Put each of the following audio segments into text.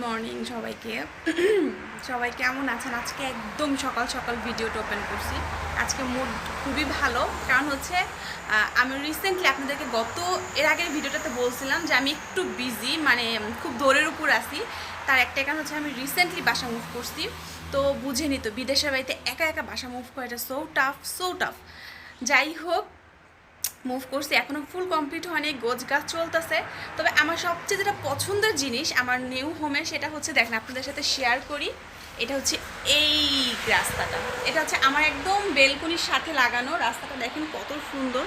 Morning সবাইকে। সবাই কেমন আছেন? আজকে একদম সকাল সকাল ভিডিওটা ওপেন করছি। আজকে মুড খুবই ভালো, কারণ হচ্ছে আমি রিসেন্টলি আপনাদেরকে এর আগের ভিডিওটাতে বলছিলাম যে আমি একটু বিজি, মানে খুব দৌড়ের উপর আছি। তার একটা কারণ হচ্ছে আমি রিসেন্টলি বাসা মুভ করছি। তো বুঝেনি তো, বিদেশের বাড়িতে একা একা বাসা মুভ করাটা সো টাফ। যাই হোক, মুভ করছি, এখনও ফুল কমপ্লিট হয়নি, গোছ গাছ চলতেছে। তবে আমার সবচেয়ে যেটা পছন্দের জিনিস আমার নিউ হোমে, সেটা হচ্ছে দেখেন আপনাদের সাথে শেয়ার করি। এটা হচ্ছে এই রাস্তাটা, এটা হচ্ছে আমার একদম বেলকনির সাথে লাগানো রাস্তাটা। দেখেন কত সুন্দর,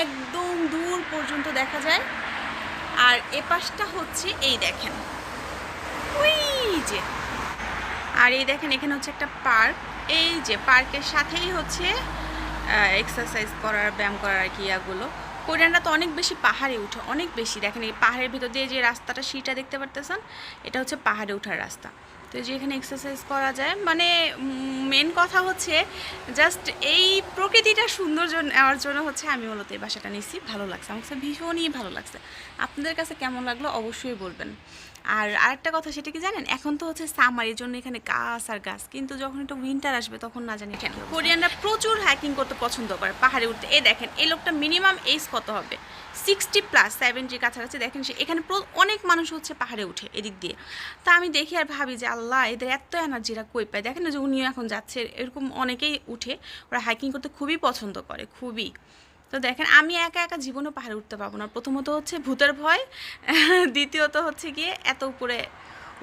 একদম দূর পর্যন্ত দেখা যায়। আর এ পাশটা হচ্ছে এই দেখেন, ওই যে, আর এই দেখেন এখানে হচ্ছে একটা পার্ক। এই যে পার্কের সাথেই হচ্ছে এক্সারসাইজ করার, ব্যায়াম করার আর কি ইয়াগুলো। কোরিয়ানরা তো অনেক বেশি পাহাড়ে উঠে, অনেক বেশি। দেখেন এই পাহাড়ের ভিতর দিয়ে যে রাস্তাটা, সিঁড়িটা দেখতে পারতেছেন, এটা হচ্ছে পাহাড়ে ওঠার রাস্তা। তো যে এখানে এক্সারসাইজ করা যায়, মানে মেন কথা হচ্ছে জাস্ট এই প্রকৃতিটা সৌন্দর্য নেওয়ার জন্য হচ্ছে আমি মূলত এই বাসাটা নিয়েছি। ভালো লাগছে, আমার কাছে ভীষণই ভালো লাগছে। আপনাদের কাছে কেমন লাগলো অবশ্যই বলবেন। আর আরেকটা কথা, সেটা কি জানেন, এখন তো হচ্ছে সামার, এর জন্য এখানে গাছ আর গাছ, কিন্তু যখন একটু উইন্টার আসবে তখন না জানি কেন। কোরিয়ানরা প্রচুর হাইকিং করতে পছন্দ করে, পাহাড়ে উঠতে। এই দেখেন এই লোকটা মিনিমাম এজ কত হবে, 60+, 70 কাছাকাছি। দেখেন সে এখানে অনেক মানুষ হচ্ছে পাহাড়ে উঠে এদিক দিয়ে। তা আমি দেখি আর ভাবি যে আল্লাহ, এদের এত এনার্জিরা কই পায়। দেখেন না যে উনিও এখন যাচ্ছে, এরকম অনেকেই উঠে, ওরা হাইকিং করতে খুবই পছন্দ করে, খুবই। তো দেখেন আমি একা একা জীবনও পাহাড়ে উঠতে পারবো না। প্রথমত হচ্ছে ভূতের ভয়, দ্বিতীয়ত হচ্ছে গিয়ে এত উপরে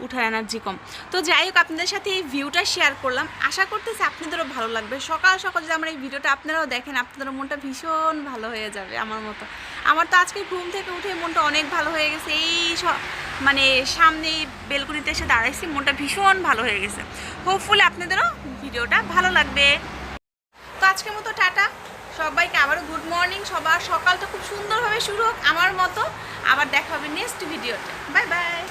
উঠার এনার্জি কম। তো যাই হোক, আপনাদের সাথে এই ভিউটা শেয়ার করলাম, আশা করতেছি আপনাদেরও ভালো লাগবে। সকাল সকাল যদি আমার এই ভিডিওটা আপনারাও দেখেন, আপনাদেরও মনটা ভীষণ ভালো হয়ে যাবে আমার মতো। আমার তো আজকে ঘুম থেকে উঠে মনটা অনেক ভালো হয়ে গেছে। মানে সামনে বেলকনিতে এসে দাঁড়াইছি, মনটা ভীষণ ভালো হয়ে গেছে। হোপফুলি আপনাদেরও ভিডিওটা ভালো লাগবে। তো আজকের মতো টাটা সবাইকে, আবারও গুড মর্নিং। সবার সকালটা খুব সুন্দরভাবে শুরু হোক আমার মতো। আবার দেখা হবে নেক্সট ভিডিওতে। Bye bye.